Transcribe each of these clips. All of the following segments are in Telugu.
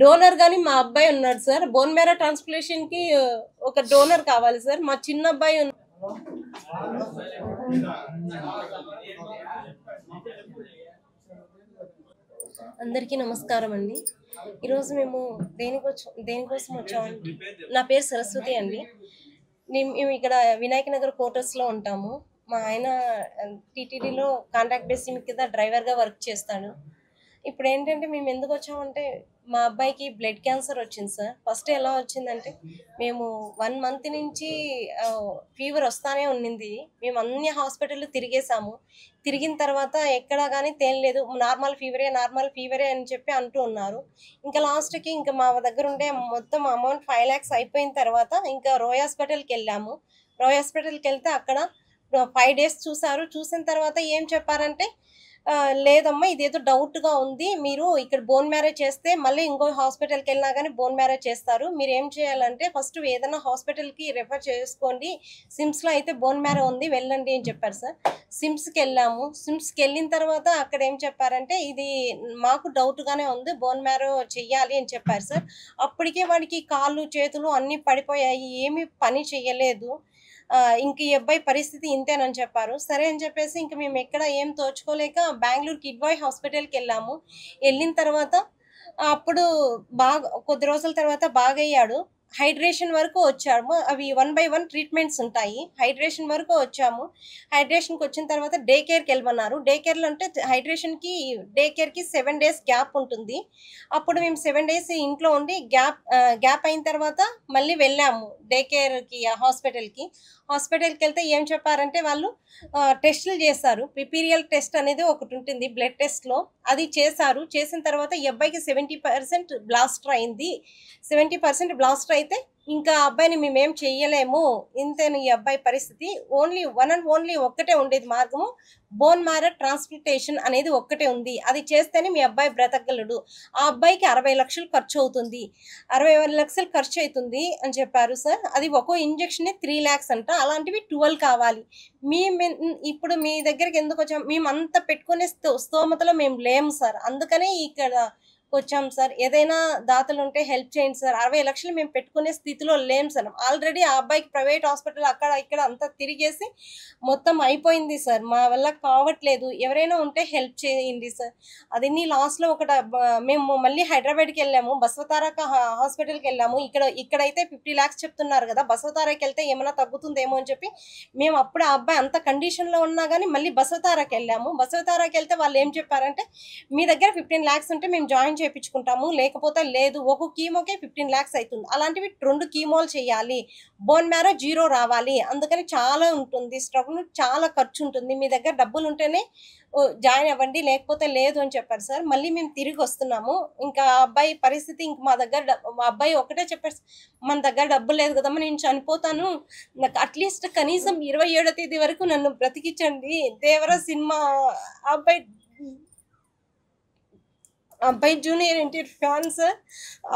డోనర్ గాని మా అబ్బాయి ఉన్నాడు సార్. బోన్ మ్యారో ట్రాన్స్ప్లాంటేషన్ కి ఒక డోనర్ కావాలి సార్. మా చిన్న అబ్బాయి అందరికీ నమస్కారం అండి. ఈరోజు మేము దేనికోసం వచ్చామండి. నా పేరు సరస్వతి అండి. మేము ఇక్కడ వినాయక నగర్ క్వార్టర్స్లో ఉంటాము. మా ఆయన టీటీడీలో కాంట్రాక్ట్ బేసిస్ కింద డ్రైవర్గా వర్క్ చేస్తాడు. ఇప్పుడు ఏంటంటే మేము ఎందుకు వచ్చామంటే మా అబ్బాయికి బ్లడ్ క్యాన్సర్ వచ్చింది సార్. ఫస్ట్ ఎలా వచ్చిందంటే మేము 1 మంత్ నుంచి ఫీవర్ వస్తానే ఉన్నింది. మేము అన్ని హాస్పిటల్ తిరిగేసాము. తిరిగిన తర్వాత ఎక్కడా కానీ తేలలేదు. నార్మల్ ఫీవరే అని చెప్పి అంటూ ఉన్నారు. ఇంకా లాస్ట్కి ఇంకా మా దగ్గర ఉండే మొత్తం అమౌంట్ 5 lakhs అయిపోయిన తర్వాత ఇంకా రోయ్ హాస్పిటల్కి వెళ్ళాము. రోయ్ హాస్పిటల్కి వెళ్తే అక్కడ 5 days చూసారు. చూసిన తర్వాత ఏం చెప్పారంటే లేదమ్మా ఇదేదో డౌట్గా ఉంది, మీరు ఇక్కడ బోన్ మ్యారో చేస్తే మళ్ళీ ఇంకో హాస్పిటల్కి వెళ్ళినా కానీ బోన్ మ్యారో చేస్తారు, మీరు ఏం చేయాలంటే ఫస్ట్ ఏదైనా హాస్పిటల్కి రెఫర్ చేసుకోండి, సిమ్స్లో అయితే బోన్ మ్యారో ఉంది వెళ్ళండి అని చెప్పారు సార్. సిమ్స్కి వెళ్ళాము. సిమ్స్కి వెళ్ళిన తర్వాత అక్కడ ఏం చెప్పారంటే ఇది మాకు డౌట్గానే ఉంది, బోన్ మ్యారో చెయ్యాలి అని చెప్పారు సార్. అప్పటికే వాడికి కాళ్ళు చేతులు అన్నీ పడిపోయాయి, ఏమీ పని చెయ్యలేదు. ఇంక ఈ అబ్బాయి పరిస్థితి ఇంతేనని చెప్పారు. సరే అని చెప్పేసి ఇంక మేము ఎక్కడ ఏం తోచుకోలేక బెంగళూరు కిడ్వాయ్ హాస్పిటల్కి వెళ్ళాము. వెళ్ళిన తర్వాత అప్పుడు కొద్ది రోజుల తర్వాత బాగయ్యాడు. హైడ్రేషన్ వరకు వచ్చాము. అవి 1 by 1 ట్రీట్మెంట్స్ ఉంటాయి. హైడ్రేషన్ వరకు వచ్చాము. హైడ్రేషన్కి వచ్చిన తర్వాత డే కేర్కి వెళ్ళమన్నారు. డే కేర్లో అంటే డే కేర్కి 7 days గ్యాప్ ఉంటుంది. అప్పుడు మేము 7 days ఇంట్లో ఉండి గ్యాప్ అయిన తర్వాత మళ్ళీ వెళ్ళాము డే కేర్కి హాస్పిటల్కి వెళ్తే ఏం చెప్పారంటే వాళ్ళు టెస్టులు చేశారు. పిపీరియల్ టెస్ట్ అనేది ఒకటి ఉంటుంది బ్లడ్ టెస్ట్లో, అది చేశారు. చేసిన తర్వాత ఈ అబ్బాయికి 70% బ్లాస్టర్ అయింది. 70% బ్లాస్టర్ అయితే ఇంకా అబ్బాయిని మేమేం చెయ్యలేము, ఇంతేను ఈ అబ్బాయి పరిస్థితి. ఓన్లీ ఒక్కటే ఉండేది మార్గము, బోన్ మ్యారో ట్రాన్స్ప్లాంటేషన్ అనేది ఒక్కటే ఉంది. అది చేస్తేనే మీ అబ్బాయి బ్రతకగలడు. ఆ అబ్బాయికి 60 లక్షలు ఖర్చు అవుతుంది, 60 లక్షలు ఖర్చు అవుతుంది అని చెప్పారు సార్. అది ఒక్కో ఇంజెక్షన్ 3 lakhs అంట. అలాంటివి 12 కావాలి. ఇప్పుడు మీ దగ్గరికి ఎందుకు వచ్చాము, మేము అంత పెట్టుకునే స్తోమతలో మేము లేము సార్. అందుకనే ఇక్కడ వచ్చాం సార్. ఏదైనా దాతలు ఉంటే హెల్ప్ చేయండి సార్. 60 లక్షలు మేము పెట్టుకునే స్థితిలో లేం సార్. ఆల్రెడీ ఆ అబ్బాయికి ప్రైవేట్ హాస్పిటల్ అక్కడ ఇక్కడ అంతా తిరిగేసి మొత్తం అయిపోయింది సార్. మా వల్ల కావట్లేదు, ఎవరైనా ఉంటే హెల్ప్ చేయండి సార్. అది లాస్ట్లో మేము మళ్ళీ హైదరాబాద్కి వెళ్ళాము. బసవతారక హాస్పిటల్కి వెళ్ళాము. ఇక్కడైతే 50 lakhs చెప్తున్నారు కదా, బసవతారకి వెళ్తే ఏమైనా తగ్గుతుందేమో అని చెప్పి మేము అప్పుడు ఆ అబ్బాయి అంత కండిషన్లో ఉన్నా కానీ మళ్ళీ బసవతారకి వెళ్ళాము. బసవతారకి వెళ్తే వాళ్ళు ఏం చెప్పారంటే మీ దగ్గర 15 lakhs ఉంటే మేము జాయిన్ చేయించుకుంటాము, లేకపోతే లేదు, ఒక కీమోకే 15 lakhs అవుతుంది. అలాంటివి 2 కీమోలు చేయాలి, బోన్ మ్యారో 0 రావాలి. అందుకని చాలా ఉంటుంది స్ట్రగుల్, చాలా ఖర్చు ఉంటుంది. మీ దగ్గర డబ్బులు ఉంటేనే జాయిన్ అవ్వండి, లేకపోతే లేదు అని చెప్పారు సార్. మళ్ళీ మేము తిరిగి వస్తున్నాము. ఇంకా అబ్బాయి పరిస్థితి మా అబ్బాయి ఒకటే చెప్పారు, మన దగ్గర డబ్బులు లేదు కదమ్మా, నేను చనిపోతాను, నాకు అట్లీస్ట్ కనీసం 27వ తేదీ వరకు నన్ను బ్రతికించండి. దేవరా సినిమా అబ్బాయి జూనియర్ ఎన్టీఆర్ ఫ్యాన్ సార్.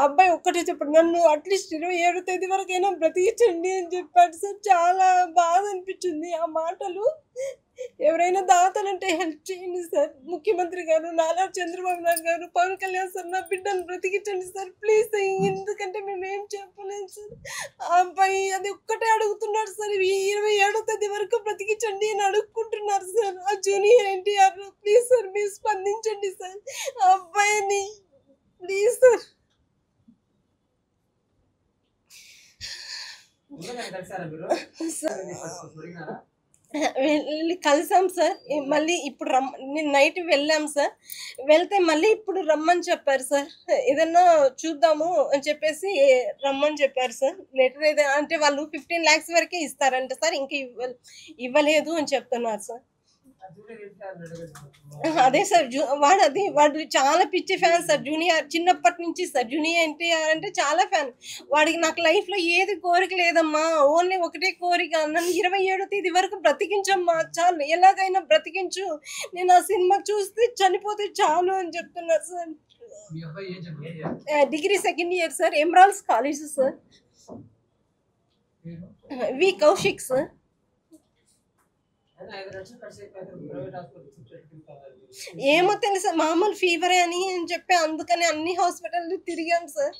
అబ్బాయి ఒక్కటే చెప్పాడు, నన్ను అట్లీస్ట్ 27వ తేదీ వరకైనా బ్రతికించండి అని చెప్పాడు సార్. చాలా బాధ అనిపించింది ఆ మాటలు. ఎవరైనా దాతలంటే హెల్ప్ చేయండి సార్. ముఖ్యమంత్రి గారు, నారా చంద్రబాబు నాయుడు గారు, పవన్ కళ్యాణ్ సార్, నా బిడ్డను బ్రతికించండి సార్ ప్లీజ్. ఎందుకంటే మేమేం చెప్పలేదు సార్. ఆ అబ్బాయి అది ఒక్కటే అడుగుతున్నాడు సార్, 27వ తేదీ వరకు బ్రతికించండి అని అడుగుకుంటున్నారు సార్. ఆ జూనియర్ ఎన్టీఆర్ ప్లీజ్ సార్, మీరు స్పందించండి సార్ ఆ అబ్బాయిని ప్లీజ్ సార్. వెళ్ళి కలిసాం సార్. మళ్ళీ ఇప్పుడు నేను నైట్ వెళ్ళాం సార్. వెళ్తే మళ్ళీ ఇప్పుడు రమ్మని చెప్పారు సార్. ఏదన్నా చూద్దాము అని చెప్పేసి రమ్మని చెప్పారు సార్. లెటర్ ఏదైనా అంటే వాళ్ళు 15 lakhs వరకే ఇస్తారంట సార్, ఇంక ఇవ్వలేదు అని చెప్తున్నారు సార్. అదే సార్, వాడు చాలా పిచ్చి ఫ్యాన్ సార్. జూనియర్ చిన్నప్పటి నుంచి సార్, జూనియర్ ఎన్టీఆర్ అంటే చాలా ఫ్యాన్. వాడికి నాకు లైఫ్లో ఏది కోరిక లేదమ్మా, ఓన్లీ ఒకటే కోరిక, నన్ను 27వ తేదీ వరకు బ్రతికించమ్మా, చాలు, ఎలాగైనా బ్రతికించు, నేను ఆ సినిమా చూస్తే చనిపోతే చాలు అని చెప్తున్నారు sir. Degree second year sir, Emeralds College sir. V Kaushik sir. ఏమో తెలుసా, మామూలు ఫీవరే అని చెప్పి అందుకని అన్ని హాస్పిటల్ తిరిగాం సార్.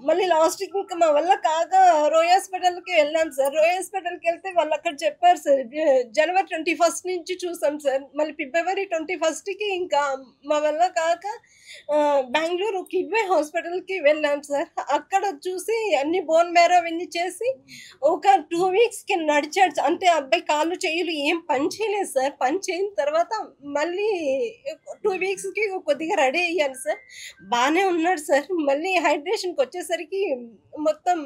మళ్ళీ లాస్ట్ ఇంకా మా వల్ల కాక రోయ్ హాస్పిటల్కి వెళ్ళాం సార్. రోయ్ హాస్పిటల్కి వెళ్తే వాళ్ళు అక్కడ చెప్పారు సార్, జనవరి 21 నుంచి చూసాం సార్. మళ్ళీ ఫిబ్రవరి 21కి ఇంకా మా వల్ల కాక బెంగళూరు కిడ్వే హాస్పిటల్కి వెళ్ళాం సార్. అక్కడ చూసి అన్ని బోన్ మ్యారో అవన్నీ చేసి ఒక 2 వీక్స్కి నడిచాడు. అంటే అబ్బాయి కాళ్ళు చేయులు ఏం పని చేయలేదు సార్. పని చేయని తర్వాత మళ్ళీ 2 వీక్స్కి కొద్దిగా రెడీ అయ్యాను సార్. బాగానే ఉన్నాడు సార్. మళ్ళీ హైడ్రేషన్కి వచ్చేసరికి మొత్తం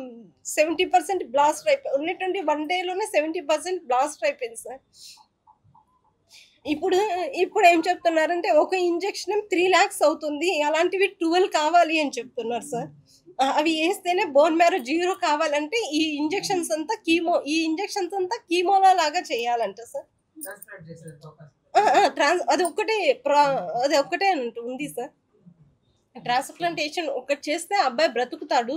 70% బ్లాస్ట్ అయిపోయి, ఉన్నటువంటి 1 డేలోనే 70% బ్లాస్ట్ అయిపోయింది సార్. ఇప్పుడు ఏం చెప్తున్నారంటే ఒక ఇంజెక్షన్ 3 lakhs అవుతుంది, అలాంటివి 12 కావాలి అని చెప్తున్నారు సార్. అవి వేస్తేనే బోన్ మ్యారో 0 కావాలంటే ఈ ఇంజెక్షన్స్ అంతా కీమోలా లాగా చేయాలంట సార్. అది ఒక్కటే ఉంది సార్. ట్రాన్స్ప్లాంటేషన్ ఒకటి చేస్తే అబ్బాయి బ్రతుకుతాడు.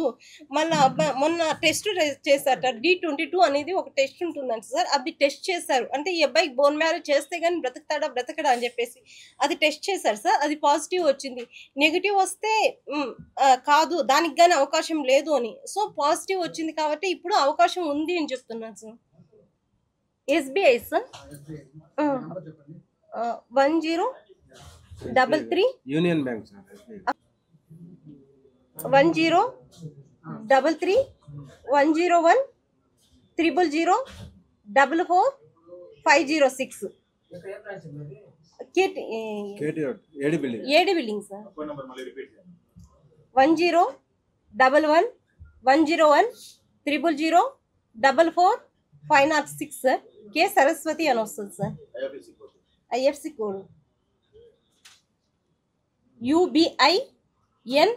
మళ్ళీ అబ్బాయి మొన్న టెస్ట్ చేశారట, D22 అనేది ఒక టెస్ట్ ఉంటుందంట సార్. అది టెస్ట్ చేశారు. అంటే ఈ అబ్బాయికి బోన్ మ్యారో చేస్తే కానీ బ్రతకడా అని చెప్పేసి అది టెస్ట్ చేశారు సార్. అది పాజిటివ్ వచ్చింది. నెగిటివ్ వస్తే కాదు, దానికి కానీ అవకాశం లేదు అని. సో పాజిటివ్ వచ్చింది కాబట్టి ఇప్పుడు అవకాశం ఉంది అని చెప్తున్నాను sir. SBI sir 1033 Union Bank sir. 1033 101 000 44 506 AD building sir. 1011 101 000 44 506 sir. K Saraswati అని వస్తుంది sir. IFC code UBIN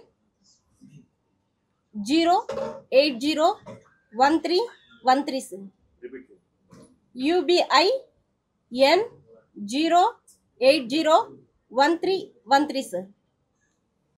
0801313 sir. UBIN 0801313 sir.